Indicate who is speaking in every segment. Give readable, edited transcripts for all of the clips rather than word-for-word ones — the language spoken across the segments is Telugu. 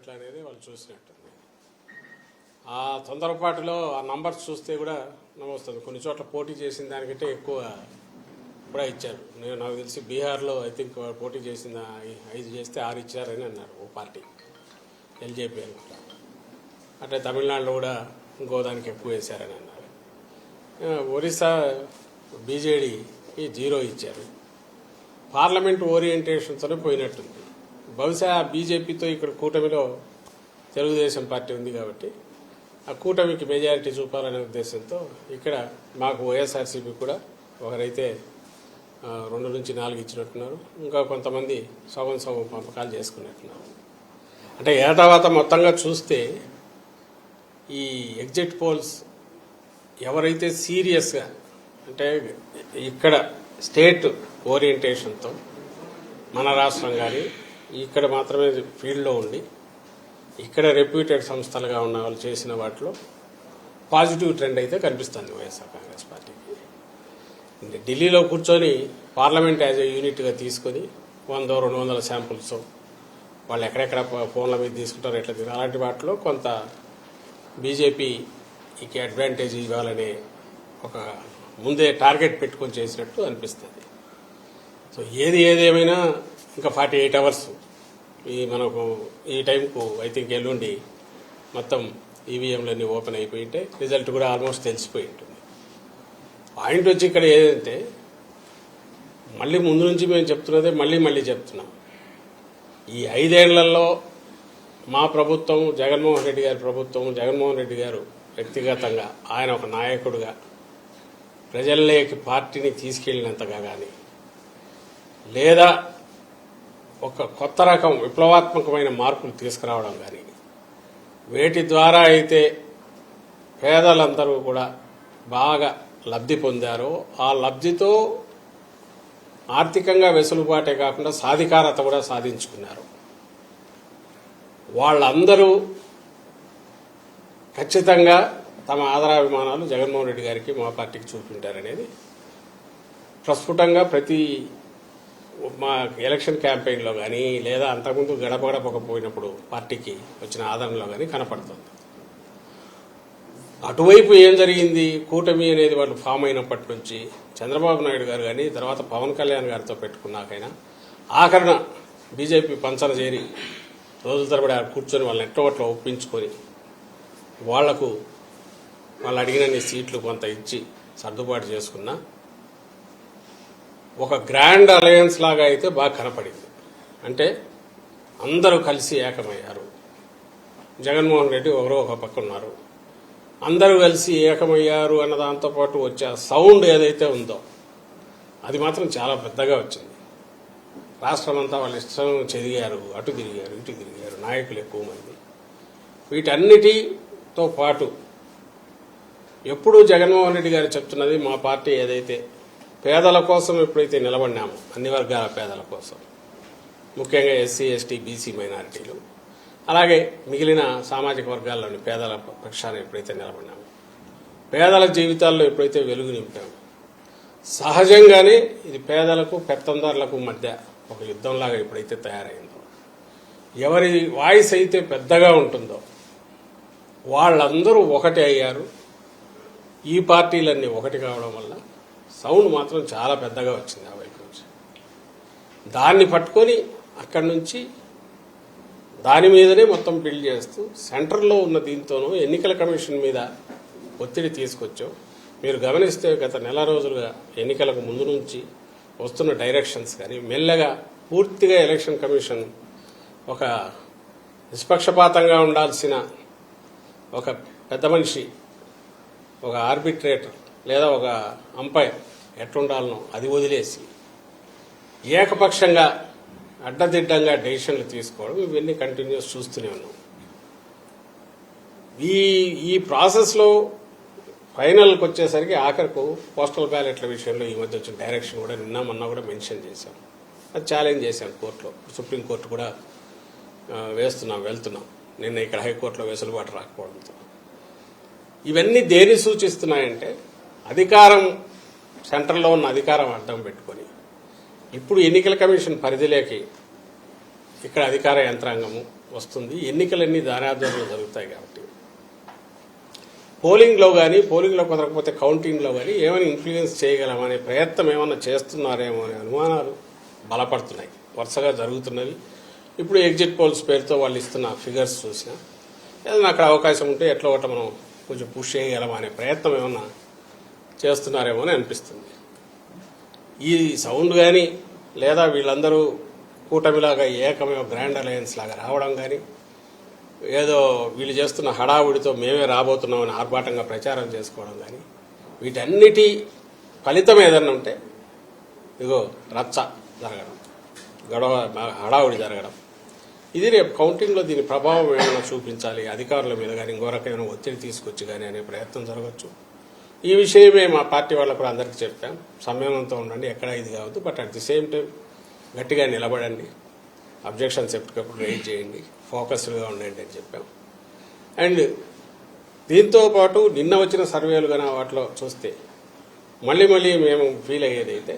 Speaker 1: ఎట్లా అనేది వాళ్ళు చూసినట్టుంది. ఆ తొందరపాటులో ఆ నంబర్స్ చూస్తే కూడా నమోస్తుంది. కొన్ని చోట్ల పోటీ చేసిన దానికంటే ఎక్కువ కూడా ఇచ్చారు. నాకు తెలిసి బీహార్లో ఐ థింక్ పోటీ చేసిన 5 చేస్తే 6 ఇచ్చారని అన్నారు ఓ పార్టీ, ఎల్జేపీ అనుకుంటా. అంటే తమిళనాడులో కూడా ఇంకో దానికి ఎక్కువ వేశారని అన్నారు. ఒరిస్సా బీజేడీకి 0 ఇచ్చారు. పార్లమెంట్ ఓరియంటేషన్తోనే పోయినట్టుంది. బహుశా బీజేపీతో ఇక్కడ కూటమిలో తెలుగుదేశం పార్టీ ఉంది కాబట్టి ఆ కూటమికి మెజారిటీ చూపాలనే ఉద్దేశంతో ఇక్కడ మాకు వైఎస్ఆర్సీపీ కూడా ఒకరైతే 2 నుంచి 4 ఇచ్చినట్టున్నారు. ఇంకా కొంతమంది సగం పంపకాలు చేసుకున్నట్టున్నారు. అంటే తర్వాత మొత్తంగా చూస్తే ఈ ఎగ్జిట్ పోల్స్ ఎవరైతే సీరియస్గా అంటే ఇక్కడ స్టేట్ ఓరియంటేషన్తో మన రాష్ట్రం కానీ ఇక్కడ మాత్రమే ఫీల్డ్లో ఉండి ఇక్కడ రెప్యూటెడ్ సంస్థలుగా ఉన్న వాళ్ళు చేసిన వాటిలో పాజిటివ్ ట్రెండ్ అయితే కనిపిస్తుంది వైఎస్ఆర్ కాంగ్రెస్ పార్టీకి. ఢిల్లీలో కూర్చొని పార్లమెంట్ యాజ్ ఏ యూనిట్గా తీసుకొని 100-200 శాంపుల్స్ వాళ్ళు ఎక్కడెక్కడ ఫోన్ల మీద తీసుకుంటారో ఎట్లా అలాంటి వాటిలో కొంత బీజేపీకి అడ్వాంటేజ్ ఇవ్వాలనే ఒక ముందే టార్గెట్ పెట్టుకొని చేసినట్టు అనిపిస్తుంది. సో ఏదేమైనా ఇంకా 48 అవర్స్ మనకు ఈ టైంకు ఐ థింక్ ఎల్లుండి మొత్తం ఈవీఎంలన్నీ ఓపెన్ అయిపోయింటే రిజల్ట్ కూడా ఆల్మోస్ట్ తెలిసిపోయి ఉంటుంది. పాయింట్ వచ్చి ఇక్కడ ఏదంటే మళ్ళీ ముందు నుంచి మేము చెప్తున్నదే మళ్ళీ చెప్తున్నాం. ఈ 5 ఏళ్లలో మా ప్రభుత్వం, జగన్మోహన్ రెడ్డి గారి ప్రభుత్వం, జగన్మోహన్ రెడ్డి గారు వ్యక్తిగతంగా ఆయన ఒక నాయకుడిగా ప్రజల్లోకి పార్టీని తీసుకెళ్లినంతగా కానీ లేదా ఒక కొత్త రకం విప్లవాత్మకమైన మార్పులు తీసుకురావడం కానీ వేటి ద్వారా అయితే పేదలందరూ కూడా బాగా లబ్ధి పొందారో ఆ లబ్ధితో ఆర్థికంగా వెసులుబాటే కాకుండా సాధికారత కూడా సాధించుకున్నారు. వాళ్ళందరూ ఖచ్చితంగా తమ ఆదరాభిమానాలు జగన్మోహన్ రెడ్డి గారికి మా పార్టీకి చూపించారనేది ప్రస్ఫుటంగా ప్రతి మా ఎలక్షన్ క్యాంపెయిన్లో కానీ లేదా అంతకుముందు గడపకపోయినప్పుడు పార్టీకి వచ్చిన ఆదరణలో కానీ కనపడుతుంది. అటువైపు ఏం జరిగింది, కూటమి అనేది వాళ్ళు ఫామ్ అయినప్పటి నుంచి చంద్రబాబు నాయుడు గారు కానీ తర్వాత పవన్ కళ్యాణ్ గారితో పెట్టుకున్నాకైనా ఆఖరణ బీజేపీ పంచన చేరి రోజుల తరబడి కూర్చొని వాళ్ళని ఎట్టోట్లా ఒప్పించుకొని వాళ్లకు వాళ్ళు అడిగినన్ని సీట్లు కొంత ఇచ్చి సర్దుబాటు చేసుకున్నా ఒక గ్రాండ్ అలయన్స్ లాగా అయితే బాగా కనపడింది. అంటే అందరూ కలిసి ఏకమయ్యారు. జగన్మోహన్ రెడ్డి ఎవరో ఒక పక్క ఉన్నారు, అందరూ కలిసి ఏకమయ్యారు అన్న దాంతోపాటు వచ్చే సౌండ్ ఏదైతే ఉందో అది మాత్రం చాలా పెద్దగా వచ్చింది. రాష్ట్రం అంతా వాళ్ళ ఇష్టం చెదిగారు, అటు తిరిగారు, ఇటు తిరిగారు, నాయకులు ఎక్కువ మంది. వీటన్నిటితో పాటు ఎప్పుడూ జగన్మోహన్ రెడ్డి గారు చెప్తున్నది మా పార్టీ ఏదైతే పేదల కోసం ఎప్పుడైతే నిలబడినామో అన్ని వర్గాల పేదల కోసం, ముఖ్యంగా ఎస్సీ, ఎస్టీ, బీసీ మైనారిటీలు అలాగే మిగిలిన సామాజిక వర్గాల్లోని పేదల పక్షాన ఎప్పుడైతే నిలబడినామో, పేదల జీవితాల్లో ఎప్పుడైతే వెలుగు నింపామో, సహజంగానే ఇది పేదలకు పెత్తందారులకు మధ్య ఒక యుద్ధంలాగా ఎప్పుడైతే తయారైందో, ఎవరి వాయిస్ అయితే పెద్దగా ఉంటుందో వాళ్ళందరూ ఒకటే అయ్యారు. ఈ పార్టీలన్నీ ఒకటి కావడం వల్ల సౌండ్ మాత్రం చాలా పెద్దగా వచ్చింది ఆ వైపు నుంచి. దాన్ని పట్టుకొని అక్కడి నుంచి దాని మీదనే మొత్తం బిల్డ్ చేస్తూ సెంటర్లో ఉన్న దీంతోనూ ఎన్నికల కమిషన్ మీద ఒత్తిడి తీసుకొచ్చాం. మీరు గమనిస్తే గత నెల రోజులుగా ఎన్నికలకు ముందు నుంచి వస్తున్న డైరెక్షన్స్ కానీ మెల్లగా పూర్తిగా ఎలక్షన్ కమిషన్ ఒక నిష్పక్షపాతంగా ఉండాల్సిన ఒక పెద్ద మనిషి, ఒక ఆర్బిట్రేటర్ లేదా ఒక అంపైర్ ఎట్లుండాలనో అది వదిలేసి ఏకపక్షంగా అడ్డదిడ్డంగా డెసిషన్లు తీసుకోవడం ఇవన్నీ కంటిన్యూస్ చూస్తూనే ఉన్నాం. ఈ ప్రాసెస్లో ఫైనల్కి వచ్చేసరికి ఆఖరకు పోస్టల్ బ్యాలెట్ల విషయంలో ఈ మధ్య వచ్చిన డైరెక్షన్ కూడా నిన్న మొన్న కూడా మెన్షన్ చేశాం. అది ఛాలెంజ్ చేశాం కోర్టులో. సుప్రీంకోర్టు కూడా వెళ్తున్నాం. నిన్న ఇక్కడ హైకోర్టులో వెసులుబాటు రాకపోవడంతో ఇవన్నీ దేని సూచిస్తున్నాయంటే అధికారం, సెంటర్లో ఉన్న అధికారం అడ్డం పెట్టుకొని ఇప్పుడు ఎన్నికల కమిషన్ పరిధిలోకి ఇక్కడ అధికార యంత్రాంగము వస్తుంది. ఎన్నికలన్నీ దాని ఆధ్వర్యంలో జరుగుతాయి కాబట్టి పోలింగ్లో కానీ, పోలింగ్లో కుదరకపోతే కౌంటింగ్లో కానీ ఏమైనా ఇన్ఫ్లుయెన్స్ చేయగలమనే ప్రయత్నం ఏమైనా చేస్తున్నారేమో అనే అనుమానాలు బలపడుతున్నాయి, వరుసగా జరుగుతున్నవి. ఇప్పుడు ఎగ్జిట్ పోల్స్ పేరుతో వాళ్ళు ఇస్తున్న ఫిగర్స్ చూసినా ఏదైనా అక్కడ అవకాశం ఉంటే ఎట్లా ఒకట మనం కొంచెం పుష్ చేయగలమా అనే ప్రయత్నం ఏమన్నా చేస్తున్నారేమో అని అనిపిస్తుంది. ఈ సౌండ్ కానీ లేదా వీళ్ళందరూ కూటమిలాగా ఏకమే గ్రాండ్ అలయన్స్ లాగా రావడం కానీ, ఏదో వీళ్ళు చేస్తున్న హడావుడితో మేమే రాబోతున్నామని ఆర్భాటంగా ప్రచారం చేసుకోవడం కానీ, వీటన్నిటి ఫలితం ఏదన్నా ఉంటే ఇగో రచ్చ జరగడం, గొడవ హడావుడి జరగడం, ఇది రేపు కౌంటింగ్లో దీని ప్రభావం ఏమైనా చూపించాలి అధికారుల మీద కానీ, ఇంకో రకమైన ఒత్తిడి తీసుకొచ్చి కానీ అనే ప్రయత్నం జరగచ్చు. ఈ విషయమే మా పార్టీ వాళ్ళకు కూడా అందరికీ చెప్పాం, సంయమనంతో ఉండండి, ఎక్కడ ఇది కావద్దు, but at the same time గట్టిగా నిలబడండి, అబ్జెక్షన్స్ ఎప్పటికప్పుడు రైజ్ చేయండి, ఫోకస్డ్గా ఉండండి అని చెప్పాం. అండ్ దీంతో పాటు నిన్న వచ్చిన సర్వేలు కానీ వాటిలో చూస్తే మళ్ళీ మేము ఫీల్ అయ్యేదైతే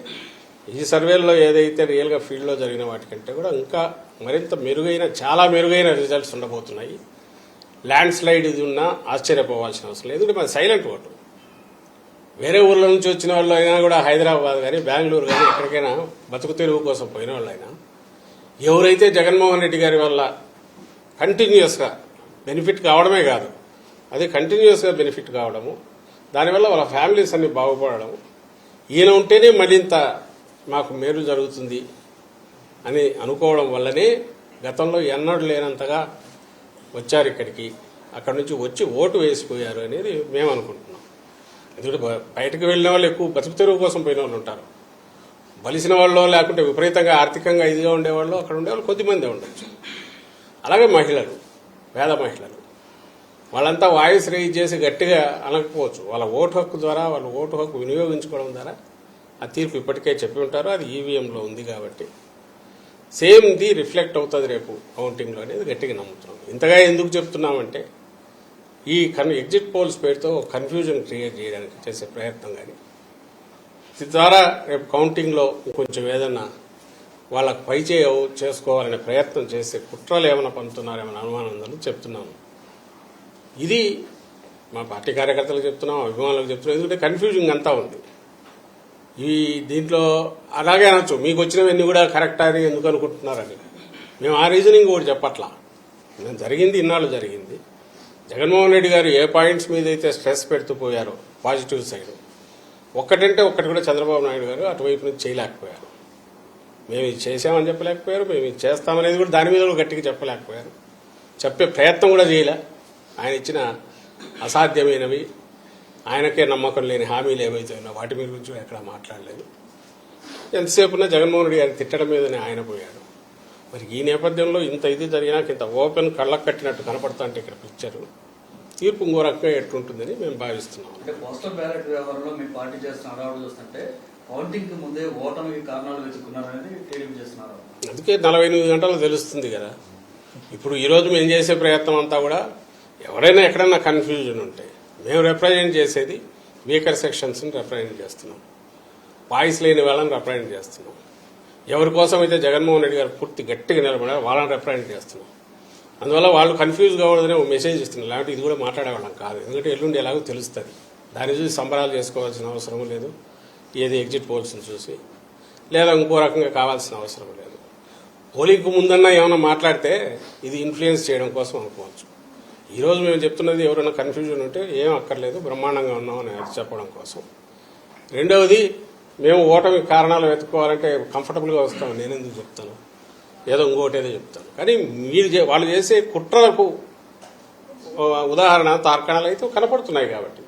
Speaker 1: ఈ సర్వేల్లో ఏదైతే రియల్గా ఫీల్డ్లో జరిగిన వాటికంటే కూడా ఇంకా మరింత మెరుగైన, చాలా మెరుగైన రిజల్ట్స్ ఉండబోతున్నాయి. ల్యాండ్ స్లైడ్ ఇది ఉన్నా ఆశ్చర్యపోవాల్సిన అవసరం లేదు. మాది సైలెంట్ ఓటు. వేరే ఊర్ల నుంచి వచ్చిన వాళ్ళు అయినా కూడా హైదరాబాద్ కానీ, బెంగళూరు కానీ ఎక్కడికైనా బతుకు తెరువు కోసం పోయిన వాళ్ళైనా ఎవరైతే జగన్మోహన్ రెడ్డి గారి వల్ల కంటిన్యూస్గా బెనిఫిట్ కావడమే కాదు, అది కంటిన్యూస్గా బెనిఫిట్ కావడము, దానివల్ల వాళ్ళ ఫ్యామిలీస్ అన్ని బాగుపడము, ఈయన ఉంటేనే మరింత మాకు మేలు జరుగుతుంది అని అనుకోవడం వల్లనే గతంలో ఎన్నడూ లేనంతగా వచ్చారు ఇక్కడికి, అక్కడి నుంచి వచ్చి ఓటు వేసిపోయారు అనేది మేము అనుకుంటున్నాం. ఎందుకంటే బయటకు వెళ్ళిన వాళ్ళు ఎక్కువ బతుకు తెరువు కోసం పోయిన వాళ్ళు ఉంటారు, బలిసిన వాళ్ళు లేకుంటే విపరీతంగా ఆర్థికంగా ఇదిగా ఉండేవాళ్ళు అక్కడ ఉండేవాళ్ళు కొద్దిమంది ఉండొచ్చు. అలాగే మహిళలు, పేద మహిళలు, వాళ్ళంతా వాయిస్ రైజ్ చేసి గట్టిగా అనకపోవచ్చు, వాళ్ళ ఓటు హక్కు ద్వారా, వాళ్ళ ఓటు హక్కు వినియోగించుకోవడం ద్వారా ఆ తీర్పు ఇప్పటికే చెప్పి ఉంటారు, అది ఈవీఎంలో ఉంది కాబట్టి సేమ్ ది రిఫ్లెక్ట్ అవుతుంది రేపు కౌంటింగ్లో అనేది గట్టిగా నమ్ముతున్నాం. ఇంతగా ఎందుకు చెప్తున్నామంటే ఈ ఎగ్జిట్ పోల్స్ పేరుతో కన్ఫ్యూజన్ క్రియేట్ చేయడానికి చేసే ప్రయత్నం కానీ, ద్వారా రేపు కౌంటింగ్లో కొంచెం ఏదన్నా వాళ్ళకు చేసుకోవాలనే ప్రయత్నం చేసే కుట్రలు ఏమైనా పంపుతున్నారేమైనా అనుమానం ఉందని చెప్తున్నాము. ఇది మా పార్టీ కార్యకర్తలకు చెప్తున్నాం, అభిమానులకు చెప్తున్నాం. ఎందుకంటే కన్ఫ్యూజింగ్ అంతా ఉంది. ఈ దీంట్లో అలాగే అనొచ్చు, మీకు వచ్చినవన్నీ కూడా కరెక్ట్ అని ఎందుకు అనుకుంటున్నారని. మేము ఆ రీజనింగ్ కూడా చెప్పట్లా. మేము జరిగింది ఇన్నాళ్ళు జరిగింది. జగన్మోహన్ రెడ్డి గారు ఏ పాయింట్స్ మీద అయితే స్ట్రెస్ పెడుతూ పోయారో పాజిటివ్ సైడ్, ఒక్కటంటే ఒక్కటి కూడా చంద్రబాబు నాయుడు గారు అటువైపు నుంచి చేయలేకపోయారు. మేము ఇది చేసామని చెప్పలేకపోయారు, మేము ఇది చేస్తామనేది కూడా దాని మీద కూడా గట్టిగా చెప్పలేకపోయారు, చెప్పే ప్రయత్నం కూడా చేయలే. ఆయన ఇచ్చిన అసాధ్యమైనవి, ఆయనకే నమ్మకం లేని హామీలు ఏవైతే ఉన్నా వాటి మీద గురించి ఎక్కడ మాట్లాడలేదు. ఎంతసేపున్నా జగన్మోహన్ రెడ్డి గారిని తిట్టడం మీదనే ఆయన పోయాడు. మరి ఈ నేపథ్యంలో ఇంత ఇది జరిగినాక ఇంత ఓపెన్ కళ్ళకు కట్టినట్టు కనపడతా అంటే ఇక్కడ పిక్చర్ తీర్పు ఇంకో రకంగా ఎట్లుంటుందని మేము భావిస్తున్నాం.
Speaker 2: అంటే పోస్టల్ బ్యాలెట్ వ్యవహారంలో మీ పార్టీ చేస్తున్న అడవాడు చూస్తుంటే కౌంటింగ్ ముందే ఓటమికి కారణాలు వెతుక్కున్నారనేది టీడీపీ చేస్తున్నారు.
Speaker 1: అందుకే 48 గంటలు తెలుస్తుంది కదా. ఇప్పుడు ఈరోజు మేము చేసే ప్రయత్నం అంతా కూడా ఎవరైనా ఎక్కడన్నా కన్ఫ్యూజన్ ఉంటే మేము రిప్రజెంట్ చేసేది వీకర్ సెక్షన్స్ని రిప్రజెంట్ చేస్తున్నాం, వాయిస్ లేని వాళ్ళని రిప్రజెంట్ చేస్తున్నాం. ఎవరి కోసం అయితే జగన్మోహన్ రెడ్డి గారు పూర్తి గట్టిగా నిలబడారు వాళ్ళని రిప్రజెంట్ చేస్తున్నాం. అందువల్ల వాళ్ళు కన్ఫ్యూజ్ కావడదనే ఒక మెసేజ్ ఇస్తున్నారు. లేకపోతే ఇది కూడా మాట్లాడేవాళ్ళం కాదు. ఎందుకంటే ఎల్లుండి ఎలాగో తెలుస్తుంది. దాన్ని చూసి సంబరాలు చేసుకోవాల్సిన అవసరం లేదు, ఏది ఎగ్జిట్ పోల్స్ని చూసి లేదా ఇంకో రకంగా కావాల్సిన అవసరం లేదు. పోలింగ్కు ముందన్నా ఏమైనా మాట్లాడితే ఇది ఇన్ఫ్లుయెన్స్ చేయడం కోసం అనుకోవచ్చు. ఈరోజు మేము చెప్తున్నది ఎవరైనా కన్ఫ్యూజన్ ఉంటే ఏం అక్కర్లేదు, బ్రహ్మాండంగా ఉన్నామని చెప్పడం కోసం. రెండవది, మేము ఓటమి కారణాలు వెతుక్కోవాలంటే కంఫర్టబుల్గా వస్తాం. నేను ఎందుకు చెప్తాను, ఏదో ఇంకోటి ఏదో చెప్తాను. కానీ మీరు వాళ్ళు చేసే కుట్రలకు ఉదాహరణ తార్కాణాలు అయితే కనపడుతున్నాయి కాబట్టి.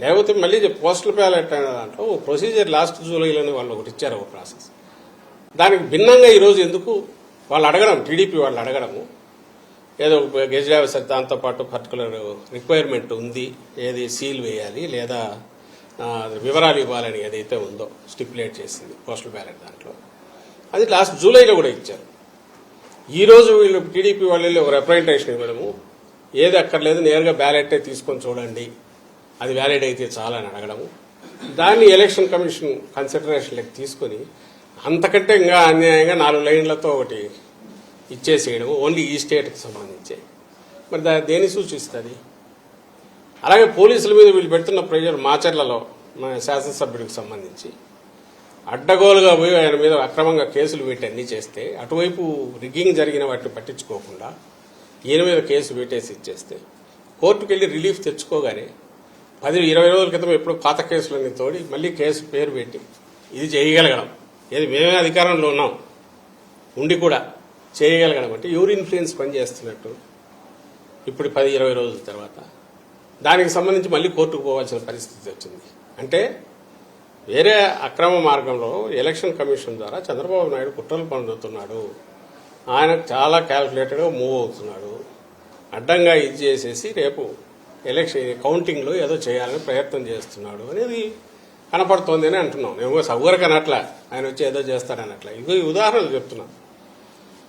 Speaker 1: లేకపోతే మళ్ళీ పోస్టల్ బ్యాలెట్ అనే దాంట్లో ప్రొసీజర్ లాస్ట్ జూలైలోనే వాళ్ళు ఒకటి ఇచ్చారు, ఒక ప్రాసెస్. దానికి భిన్నంగా ఈరోజు ఎందుకు వాళ్ళు అడగడం, టీడీపీ వాళ్ళు అడగడము, ఏదో గెజిట్ ఆఫీసర్ దాంతోపాటు పర్టికులర్ రిక్వైర్మెంట్ ఉంది, ఏది సీల్ వేయాలి లేదా వివరాలు ఇవ్వాలని ఏదైతే ఉందో స్టిపులేట్ చేసింది పోస్టల్ బ్యాలెట్ దాంట్లో, అది లాస్ట్ జూలైలో కూడా ఇచ్చారు. ఈరోజు వీళ్ళు టీడీపీ వాళ్ళు ఒక రిప్రజెంటేషన్ ఇవ్వడము, ఏది అక్కర్లేదు నేరుగా బ్యాలెటే తీసుకొని చూడండి, అది వ్యాలిడ్ అయితే చాలని అడగడము, దాన్ని ఎలక్షన్ కమిషన్ కన్సిడరేషన్లోకి తీసుకొని అంతకంటే ఇంకా అన్యాయంగా 4 లైన్లతో ఒకటి ఇచ్చేసేయడం ఓన్లీ ఈ స్టేట్కి సంబంధించి మరి దేని సూచిస్తుంది? అలాగే పోలీసుల మీద వీళ్ళు పెడుతున్న ప్రెజర్ మాచర్లలో మన శాసనసభ్యుడికి సంబంధించి అడ్డగోలుగా పోయి ఆయన మీద అక్రమంగా కేసులు పెట్టి అన్నీ చేస్తే అటువైపు రిగ్గింగ్ జరిగిన వాటిని పట్టించుకోకుండా ఈయన మీద కేసు పెట్టేసి ఇచ్చేస్తే కోర్టుకు వెళ్ళి రిలీఫ్ తెచ్చుకోగానే 10-20 రోజుల క్రితం ఎప్పుడు పాత కేసులన్నీ తోడి మళ్ళీ కేసు పేరు పెట్టి ఇది చేయగలగడం, ఏది మేమే అధికారంలో ఉన్నాం ఉండి కూడా చేయగలగడం అంటే ఎవరు ఇన్ఫ్లుయెన్స్ పనిచేస్తున్నట్టు? ఇప్పుడు 10-20 రోజుల తర్వాత దానికి సంబంధించి మళ్ళీ కోర్టుకు పోవాల్సిన పరిస్థితి వచ్చింది. అంటే వేరే అక్రమ మార్గంలో ఎలక్షన్ కమిషన్ ద్వారా చంద్రబాబు నాయుడు కుట్రలు పన్నుతున్నాడు. ఆయన చాలా క్యాల్కులేటెడ్గా మూవ్ అవుతున్నాడు. అడ్డంగా ఇది చేసేసి రేపు ఎలక్షన్ కౌంటింగ్లో ఏదో చేయాలని ప్రయత్నం చేస్తున్నాడు అనేది కనపడుతోంది అని అంటున్నాం. నేను సౌకర్యం అనట్లా, ఆయన వచ్చి ఏదో చేస్తాడనట్లా. ఇది ఉదాహరణలు చెప్తున్నాం.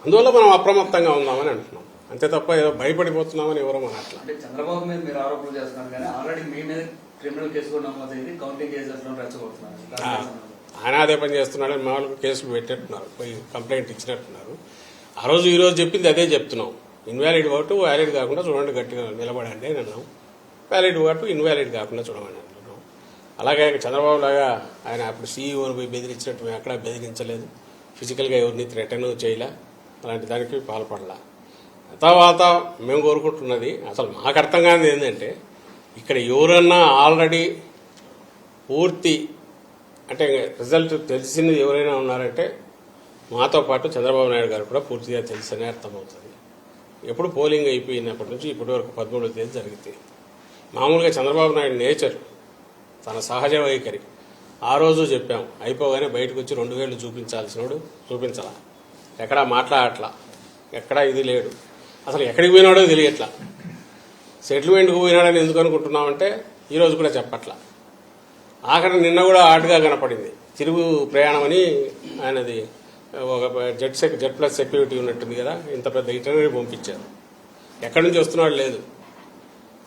Speaker 1: అందువల్ల మనం అప్రమత్తంగా ఉందామని అంటున్నాం. అంతే తప్ప ఏదో భయపడిపోతున్నామని ఎవరో అనట్లా.
Speaker 2: అంటే చంద్రబాబు మీద మీరు ఆరోపణలు చేస్తున్నారు కానీ ఆల్రెడీ మీ మీద క్రిమినల్ కేసు కూడా నమోదైంది, కౌంటింగ్ కేసులను రెచ్చగొడుతున్నారు.
Speaker 1: ఆయన అదే పని చేస్తున్నాడని మామూలుగా కేసులు పెట్టేట్టున్నారు, పోయి కంప్లైంట్ ఇచ్చినట్టున్నారు. ఆ రోజు ఈ రోజు చెప్పింది అదే చెప్తున్నాం. ఇన్వాలిడ్ ఓటు వ్యాలిడ్ కాకుండా చూడండి, గట్టిగా నిలబడండి అని అన్నాం. వ్యాలిడ్ ఓటు ఇన్వాలిడ్ కాకుండా చూడమని అంటున్నాం. అలాగే చంద్రబాబు లాగా ఆయన అప్పుడు సీఈఓని పోయి బెదిరించినట్టు మేము ఎక్కడా బెదిరించలేదు. ఫిజికల్గా ఎవరిని థ్రెటన్ చేయలే, అలాంటి దానికి పాల్పడలా. తర్వాత మేము కోరుకుంటున్నది అసలు మాకు అర్థం కానిది ఏంటంటే ఇక్కడ ఎవరన్నా ఆల్రెడీ పూర్తి అంటే రిజల్ట్ తెలిసింది ఎవరైనా ఉన్నారంటే మాతో పాటు చంద్రబాబు నాయుడు గారు కూడా పూర్తిగా తెలిసనే అర్థమవుతుంది. ఎప్పుడు పోలింగ్ అయిపోయినప్పటి నుంచి ఇప్పటి వరకు 13వ తేదీ జరిగితే మామూలుగా చంద్రబాబు నాయుడు నేచర్, తన సహజ వైఖరి ఆ రోజు చెప్పాం. అయిపోగానే బయటకు వచ్చి 2 వేళ్లు చూపించాల్సినోడు చూపించాల, ఎక్కడా మాట్లాడట్లా, ఎక్కడా ఇది లేడు, అసలు ఎక్కడికి పోయినాడో తెలియట్లా. సెటిల్మెంట్కి పోయినాడని ఎందుకు అనుకుంటున్నామంటే ఈరోజు కూడా చెప్పట్లా. ఆఖరి నిన్న కూడా ఆటగా కనపడింది. తిరుగు ప్రయాణం అని ఆయనది ఒక జెడ్ ప్లస్ సెక్యూరిటీ ఉన్నట్టుంది కదా, ఇంత పెద్ద ఇటనరీ పంపించారు. ఎక్కడి నుంచి వస్తున్నాడు లేదు.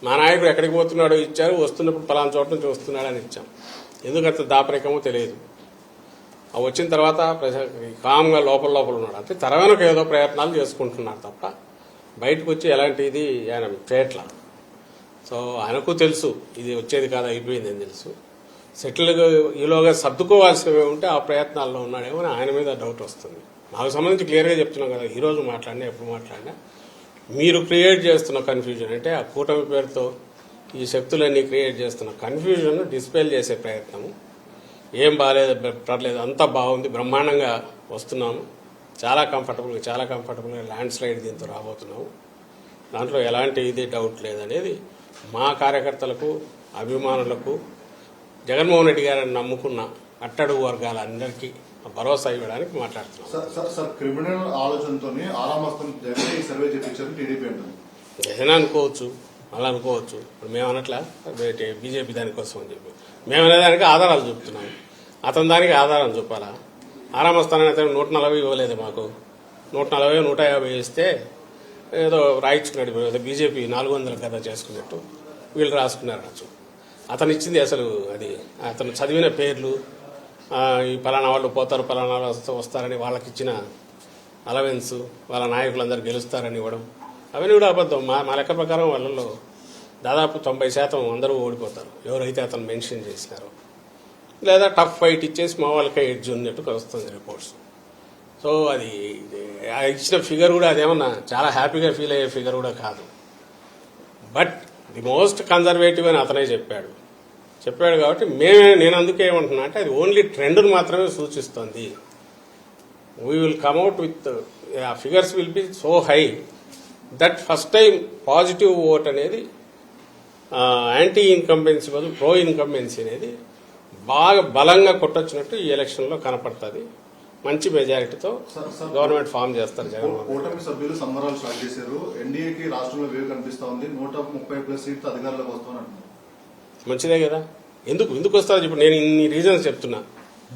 Speaker 1: మా నాయకుడు ఎక్కడికి పోతున్నాడో ఇచ్చారు, వస్తున్నప్పుడు పలానా చోట నుంచి వస్తున్నాడని ఇచ్చాం. ఎందుకంత దాపరికమో తెలియదు. అవి వచ్చిన తర్వాత కామ్గా లోపల ఉన్నాడు. అంటే తరవనకు ఏదో ప్రయత్నాలు చేసుకుంటున్నాడు తప్ప బయటకు వచ్చి ఎలాంటి ఇది ఆయన చేయట్లా. సో ఆయనకు తెలుసు ఇది వచ్చేది కాదు, అయిపోయింది అని తెలుసు. సెటిల్ ఈలోగా సర్దుకోవాల్సినవి ఉంటే ఆ ప్రయత్నాల్లో ఉన్నాడేమో అని ఆయన మీద డౌట్ వస్తుంది. నాకు సంబంధించి క్లియర్గా చెప్తున్నాం కదా, ఈరోజు మాట్లాడినా ఎప్పుడు మాట్లాడినా మీరు క్రియేట్ చేస్తున్న కన్ఫ్యూజన్ అంటే ఆ కూటమి పేరుతో ఈ శక్తులన్నీ క్రియేట్ చేస్తున్న కన్ఫ్యూజన్ డిస్పెల్ చేసే ప్రయత్నము. ఏం బాగాలేదు, పర్లేదు, అంతా బాగుంది, బ్రహ్మాండంగా వస్తున్నాము, చాలా కంఫర్టబుల్గా ల్యాండ్ స్లైడ్ దీంతో రాబోతున్నాము, దాంట్లో ఎలాంటి ఇది డౌట్ లేదనేది మా కార్యకర్తలకు, అభిమానులకు, జగన్మోహన్ రెడ్డి గారిని నమ్ముకున్న అట్టడుగు వర్గాలందరికీ భరోసా ఇవ్వడానికి మాట్లాడుతున్నాం.
Speaker 3: సార్ క్రిమినల్ ఆలోచనతో ఆరామస్తం జరిగి సర్వే చేయించారు టీడీపీ అంటుంది.
Speaker 1: ఏదైనా అనుకోవచ్చు, అలా అనుకోవచ్చు. ఇప్పుడు మేము అనట్లా బీజేపీ దానికోసం అని చెప్పి మేము అనేదానికి ఆధారాలు చూపుతున్నాం. అతని దానికి ఆధారం చూపాలా? ఆరామస్థానాన్ని అతను 140 ఇవ్వలేదు మాకు, 140, 150 ఇస్తే ఏదో రాయించుకున్నాడు. బీజేపీ 400 కదా చేసుకున్నట్టు వీళ్ళు రాసుకున్నారు. అతను ఇచ్చింది అసలు అది అతను చదివిన పేర్లు, ఈ పలానా వాళ్ళు పోతారు, పలానా వాళ్ళు వస్తారని వాళ్ళకి ఇచ్చిన అలవెన్స్, వాళ్ళ నాయకులందరూ గెలుస్తారని ఇవ్వడం, అవన్నీ కూడా అబద్ధం. మా లెక్క ప్రకారం వాళ్ళలో దాదాపు 90% అందరూ ఓడిపోతారు ఎవరైతే అతను మెన్షన్ చేసినారో, లేదా టఫ్ ఫైట్ ఇచ్చేసి మా వాళ్ళకే ఎడ్జ్ ఉన్నట్టు వస్తుంది రిపోర్ట్స్. సో అది ఇచ్చిన ఫిగర్ కూడా అదేమన్నా చాలా హ్యాపీగా ఫీల్ అయ్యే ఫిగర్ కూడా కాదు. బట్ ది మోస్ట్ కన్జర్వేటివ్ అని అతనే చెప్పాడు కాబట్టి నేను అందుకే ఏమంటున్నా అంటే అది ఓన్లీ ట్రెండ్ను మాత్రమే సూచిస్తుంది. We will come out with figures will be so high that first time positive vote అనేది యాంటీ ఇన్కంబెన్సీ బదులు ప్రో ఇన్కంబెన్సీ అనేది బాగా బలంగా కొట్టొచ్చినట్టు ఈ ఎలక్షన్లో కనపడుతుంది. మంచి మెజారిటీతో గవర్నమెంట్ ఫామ్ చేస్తారు జగన్మోహన్.
Speaker 3: కూటమి సభ్యులు సంబరాలు స్టార్ట్ చేశారు. ఎన్డీఏకి రాష్ట్రంలో వేవ్ కనిపిస్తా ఉంది. 130+ సీట్లు అధికారంలోకి వస్తామని.
Speaker 1: మంచిదే కదా. ఎందుకు వస్తారో ఇప్పుడు నేను ఇన్ని రీజన్స్ చెప్తున్నా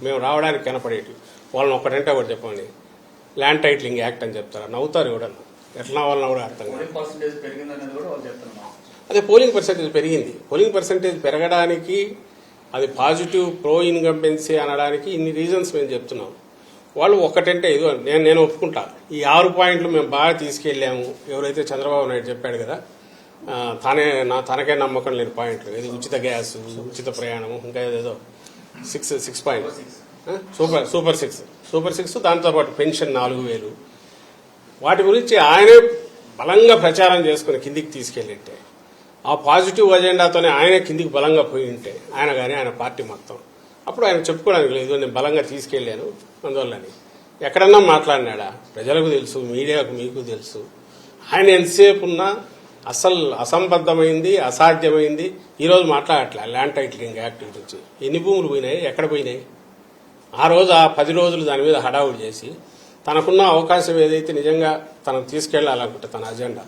Speaker 1: మేము రావడానికి కనపడేటి. వాళ్ళని ఒక్కటంటే ఒకటి చెప్పండి, ల్యాండ్ టైటిలింగ్ యాక్ట్ అని చెప్తారా? నవ్వుతారు ఎవడన్నా, ఎట్లా వాళ్ళని కూడా అర్థం కాదు. అదే పోలింగ్ పర్సెంటేజ్ పెరిగింది. పోలింగ్ పర్సెంటేజ్ పెరగడానికి అది పాజిటివ్ ప్రో ఇన్కంబెన్సీ అనడానికి ఇన్ని రీజన్స్ మేము చెప్తున్నాం. వాళ్ళు ఒక్కటంటే ఇది నేను ఒప్పుకుంటా. ఈ 6 పాయింట్లు మేము బాగా తీసుకెళ్ళాము. ఎవరైతే చంద్రబాబు నాయుడు చెప్పాడు కదా, తనకే నమ్మకం లేని పాయింట్లు, ఇది ఉచిత గ్యాస్, ఉచిత ప్రయాణం, ఇంకా ఏదేదో 6 పాయింట్ సూపర్ సిక్స్, దాంతోపాటు పెన్షన్ 4,000, వాటి గురించి ఆయనే బలంగా ప్రచారం చేసుకుని కిందికి తీసుకెళ్ళింటే, ఆ పాజిటివ్ అజెండాతోనే ఆయనే కిందికి బలంగా పోయి ఉంటే, ఆయన కానీ ఆయన పార్టీ మొత్తం, అప్పుడు ఆయన చెప్పుకోవడానికి లేదు నేను బలంగా తీసుకెళ్లాను అందువల్లని. ఎక్కడన్నా మాట్లాడినాడా? ప్రజలకు తెలుసు, మీడియాకు మీకు తెలుసు. ఆయన ఎంతసేపు ఉన్నా అసలు అసంబద్ధమైంది, అసాధ్యమైంది. ఈరోజు మాట్లాడట్లే ల్యాండ్ టైటిలింగ్ యాక్ట్ గురించి. ఎన్ని భూములు పోయినాయి, ఎక్కడ పోయినాయి? ఆ రోజు ఆ 10 రోజులు దాని మీద హడావుడి చేసి తనకున్న అవకాశం ఏదైతే నిజంగా తనకు తీసుకెళ్లాలనుకుంటే తన అజెండా,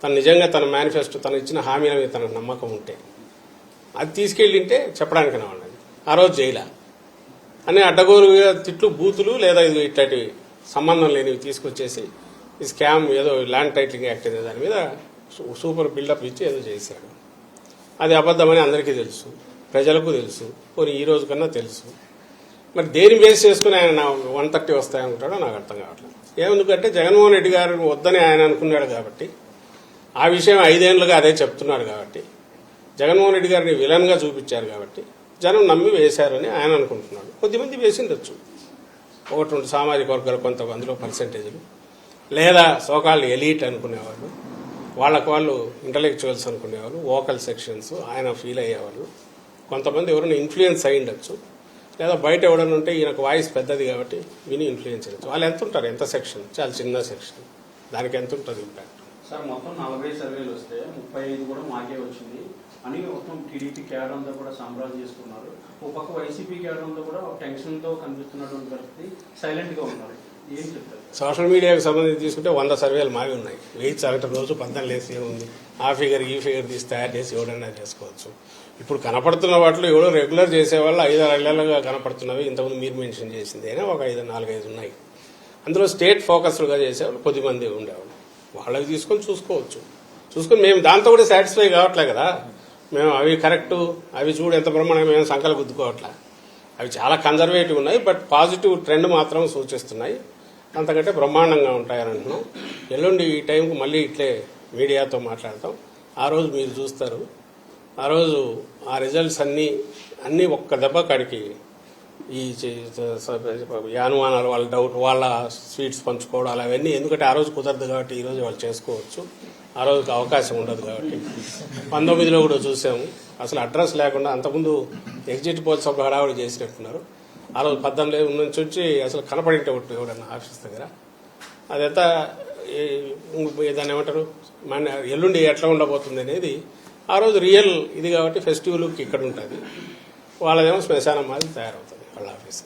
Speaker 1: తను నిజంగా తన మేనిఫెస్టో, తను ఇచ్చిన హామీల మీద తనకు నమ్మకం ఉంటే అది తీసుకెళ్ళింటే చెప్పడానికైనా ఉన్నది. ఆ రోజు జైలా అని అడ్డగోలుగా తిట్లు, బూతులు లేదా ఇది ఇట్లాంటి సంబంధం లేనివి తీసుకొచ్చేసి ఈ స్కామ్ ఏదో ల్యాండ్ టైటిలింగ్ యాక్ట్ అనే దాని మీద సూపర్ బిల్డప్ ఇచ్చి ఏదో చేశాడు. అది అబద్ధమని అందరికీ తెలుసు, ప్రజలకు తెలుసు, పోనీ ఈ రోజు కన్నా తెలుసు. మరి దేని బేస్ చేసుకుని ఆయన 130 వస్తాయనుకుంటాడో నాకు అర్థం కావట్లేదు. ఎందుకంటే జగన్మోహన్ రెడ్డి గారు వద్దని ఆయన అనుకున్నాడు కాబట్టి, ఆ విషయం 5 ఏళ్లుగా అదే చెప్తున్నాడు కాబట్టి, జగన్మోహన్ రెడ్డి గారిని విలన్గా చూపించారు కాబట్టి జనం నమ్మి వేశారని ఆయన అనుకుంటున్నాడు. కొద్దిమంది వేసిండొచ్చు, 1-2 సామాజిక వర్గాలు కొంతమందిలో పర్సెంటేజ్లు, లేదా సోకాళ్ళు ఎలీట్ అనుకునేవాళ్ళు, వాళ్ళకు వాళ్ళు ఇంటలెక్చువల్స్ అనుకునేవాళ్ళు, వోకల్ సెక్షన్స్ ఆయన ఫీల్ అయ్యేవాళ్ళు, కొంతమంది ఎవరైనా ఇన్ఫ్లుయెన్స్ అయి ఉండొచ్చు, లేదా బయట ఎవడన్నా ఉంటే ఈయనకు వాయిస్ పెద్దది కాబట్టి విని ఇన్ఫ్లుయెన్స్ అయ్యచ్చు. వాళ్ళు ఎంత ఉంటారు, ఎంత సెక్షన్, చాలా చిన్న సెక్షన్, దానికి ఎంత ఉంటుంది ఇంపాక్ట్?
Speaker 4: సార్ మొత్తం 40 సర్వేలు వస్తే 35 కూడా మాకే వచ్చింది అని మొత్తం టీడీపీ క్యాడర్ అంతా కూడా సంబరాలు చేసుకున్నారు. ఒక పక్క వైసీపీ క్యాడర్ అంతా కూడా టెన్షన్ తో కనిపిస్తున్నటువంటి పరిస్థితి, సైలెంట్ గా ఉన్నారు. ఏం చెప్తారు?
Speaker 1: సోషల్ మీడియాకి సంబంధించి తీసుకుంటే 100 సర్వేలు మావి ఉన్నాయి. 1000 సగటు రోజు 14 లేసి ఏముంది, ఆ ఫిగర్ ఈ ఫిగర్ తీసి తయారు చేసి ఎవడన్నా చేసుకోవచ్చు. ఇప్పుడు కనపడుతున్న వాటిలో ఎవడో రెగ్యులర్ చేసేవాళ్ళు 5-6 ఏళ్లుగా కనపడుతున్నవి. ఇంతకుముందు మీరు మెన్షన్ చేసింది అయినా ఒక 4-5 ఉన్నాయి. అందులో స్టేట్ ఫోకస్డ్గా చేసేవాళ్ళు కొద్దిమంది ఉండేవాళ్ళు. వాళ్ళకి తీసుకొని చూసుకొని మేము దాంతో కూడా సాటిస్ఫై కావట్లే కదా. మేము అవి కరెక్టు, అవి చూడు ఎంత బ్రహ్మాండంగా మేము సంకలు గుద్దుకోవట్లే. అవి చాలా కన్జర్వేటివ్ ఉన్నాయి, బట్ పాజిటివ్ ట్రెండ్ మాత్రం సూచిస్తున్నాయి. అంతకంటే బ్రహ్మాండంగా ఉంటాయని అంటున్నాం. ఎల్లుండి ఈ టైంకు మళ్ళీ ఇట్లే మీడియాతో మాట్లాడతాం. ఆ రోజు మీరు చూస్తారు. ఆ రోజు ఆ రిజల్ట్స్ అన్నీ ఒక్క దెబ్బ కాడికి ఈ అనుమానాలు, వాళ్ళ డౌట్, వాళ్ళ స్వీట్స్ పంచుకోవడాలు అవన్నీ, ఎందుకంటే ఆ రోజు కుదరదు కాబట్టి ఈ రోజు వాళ్ళు చేసుకోవచ్చు. ఆ రోజుకి అవకాశం ఉండదు కాబట్టి 19లో కూడా చూసాము. అసలు అడ్రస్ లేకుండా అంతకుముందు ఎగ్జిట్ పోల్స్ అప్పుడు హడావుడి చేసినట్టున్నారు. ఆ రోజు 18 నుంచి వచ్చి అసలు కనపడింటే ఒకటి ఎవడన్నా ఆఫీస్ దగ్గర అదంతా దాన్ని ఏమంటారు, మన ఎల్లుండి ఎట్లా ఉండబోతుంది అనేది ఆ రోజు రియల్ ఇది కాబట్టి ఫెస్టివ్ లుక్ ఇక్కడ ఉంటుంది. వాళ్ళదేమో శ్మశానం మాది తయారవుతుంది వాళ్ళ ఆఫీస్.